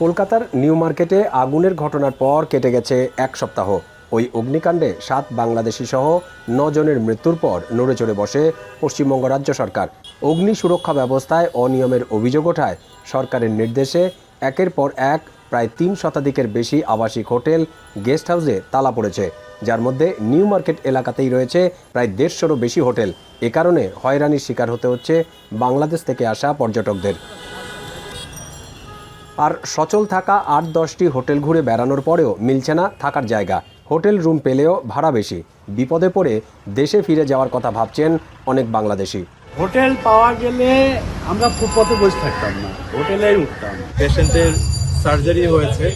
কলকাতার নিউ মার্কেটে আগুনের ঘটনার পর কেটে গেছে এক সপ্তাহ। ওই অগ্নিকাণ্ডে ৭ বাংলাদেশি সহ ৯ জনের মৃত্যুর পর নড়েচড়ে বসে পশ্চিমবঙ্গ রাজ্য সরকার। অগ্নি সুরক্ষা ব্যবস্থায় অনিয়মের অভিযোগ ওঠায় সরকারের নির্দেশে একের পর এক প্রায় ৩ শতাধিকের বেশি আবাসিক হোটেল, গেস্ট হাউসে তালা পড়েছে, যার মধ্যে নিউ মার্কেট এলাকাতেই রয়েছে প্রায় ১৫০রও বেশি হোটেল। এ কারণে হয়রানির শিকার হতে হচ্ছে বাংলাদেশ থেকে আসা পর্যটকদের। আর সচল থাকা ৮-১০টি হোটেল ঘুরে বেড়ানোর পরেও মিলছে না থাকার জায়গা। হোটেল রুম পেলেও ভাড়া বেশি। বিপদে পড়ে দেশে ফিরে যাওয়ার কথা ভাবছেন অনেক বাংলাদেশি। হোটেল পাওয়া গেলে আমরা ফুটপাতে বসে থাকতাম না, হোটেলেই উঠতাম। পেশেন্টের সার্জারি হয়েছে,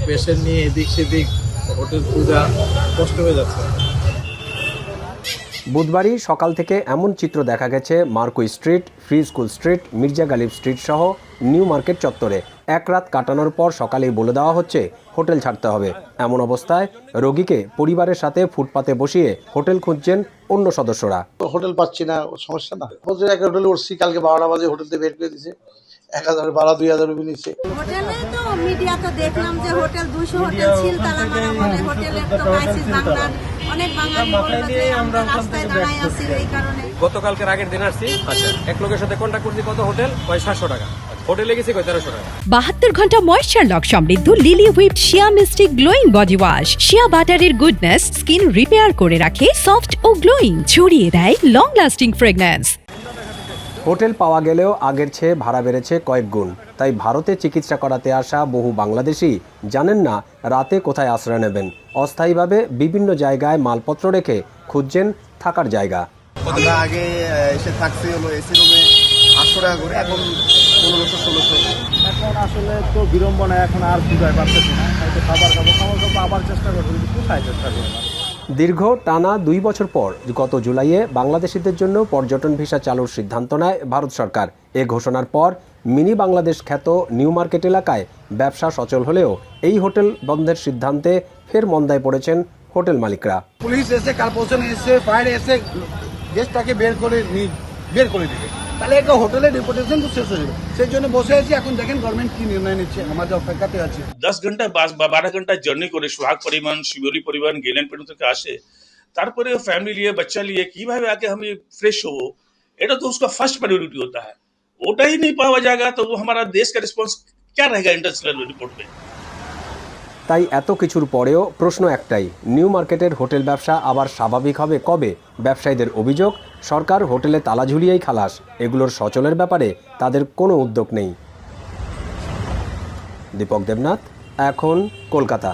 পেশেন্ট নিয়ে এদিক সেদিক হোটেল খোঁজা কষ্ট হয়ে যাচ্ছে। বুধবারই সকাল থেকে এমন চিত্র দেখা গেছে Marquis Street, Free School Street, Mirza Ghalib Street সহ নিউ মার্কেট চত্বরে। এক রাত কাটানোর পর সকালেই বলে দেওয়া হচ্ছে হোটেল ছাড়তে হবে। এমন অবস্থায় রোগীকে পরিবারের সাথে ফুটপাতে বসিয়ে হোটেল খুঁজছেন অন্য সদস্যরা। হোটেল পাচ্ছি না, সমস্যা না। বলছে একটা হোটেলে উঠছি, কালকে 12টা বাজে হোটেল থেকে বের করে দিয়েছে, 1000 ভাড়া 2000 রুপি নিচ্ছে। হোটেলে তো মিডিয়া তো দেখলাম যে হোটেল 200 হোটেল ছিল তালা মারা বলে। হোটেলের তো ক্রাইসিস, বাংলার অনেক বাঙালি বলল যে আমরা রাস্তায় দাঁড়াই আছি এই কারণে। গতকালকের আগের দিন আসছি, এক লোকের সাথে কন্ট্যাক্ট করছি, কত হোটেল, 700 টাকা। হোটেলে গেছি 1300 টাকা। 72 ঘন্টা ময়েশ্চার লক সমৃদ্ধ লিলি হুইপড শিয়া মিস্টিক গ্লোয়িং বডি ওয়াশ। শিয়া বাটারের গুডনেস স্কিন রিপেয়ার করে রাখে সফট ও গ্লোয়িং, ছড়িয়ে দেয় লং লাস্টিং ফ্রেগন্যান্স। হোটেল পাওয়া গেলেও আগের চেয়ে ভাড়া বেড়েছে কয়েক গুণ। তাই ভারতে চিকিৎসা করাতে আসা বহু বাংলাদেশি জানেন না রাতে কোথায় আশ্রয় নেবেন। অস্থায়ীভাবে বিভিন্ন জায়গায় মালপত্র রেখে খুঁজছেন থাকার জায়গা। আমরা আগে এসে থাকছি হলো এসি রুমে 800 টাকা করে, এখন 1500-1600। এখন আসলে তো বিড়ম্বনা, এখন আর খুঁজায় পাচ্ছি না। হয়তো খাবার খাবো আবার চেষ্টা করবো, কোথায় চেষ্টা করবো। দীর্ঘ টানা 2 বছর পর গত জুলাইয়ে বাংলাদেশিদের জন্য পর্যটন ভিসা চালুর সিদ্ধান্ত নেয় ভারত সরকার। এ ঘোষণার পর মিনি বাংলাদেশ খ্যাত নিউ মার্কেট এলাকায় ব্যবসা সচল হলেও এই হোটেল বন্ধের সিদ্ধান্তে ফের মন্দায় পড়েছেন হোটেল মালিকরা। পুলিশ এসে, কার্পোরেশন এসে, ফায়ার এসে গেস্টটাকে বের করে দিবে, তাহলে একটা হোটেলের রেপুটেশন তো শেষ হয়ে যাবে। সেই জন্য বসে আছি। এখন দেখেন গভর্নমেন্ট কি নির্ণয় নিচ্ছে, আমাদের অপেক্ষাতে আছে। 10 ঘন্টা 12 ঘন্টা জার্নি করে সোহাগ পরিবহন, শিবলি পরিবহন, গেলেন পেটু থেকে আসে, তারপরে ফ্যামিলি নিয়ে বাচ্চা নিয়ে কিভাবে আগে আমি ফ্রেশ হবো, এটা তো उसका फर्स्ट प्रायोरिटी होता है। ওটা ही नहीं पावा जाएगा तो वो हमारा देश का रिस्पांस क्या रहेगा इंटरनेशनल रिपोर्ट में। তাই এত কিছুর পরেও প্রশ্ন একটাই, নিউ মার্কেটের হোটেল ব্যবসা আবার স্বাভাবিক হবে কবে? ব্যবসায়ীদের অভিযোগ, সরকার হোটেলে তালা ঝুলিয়েই খালাস। এগুলোর সচলের ব্যাপারে তাদের কোনো উদ্যোগ নেই। দীপক দেবনাথ, এখন কলকাতা।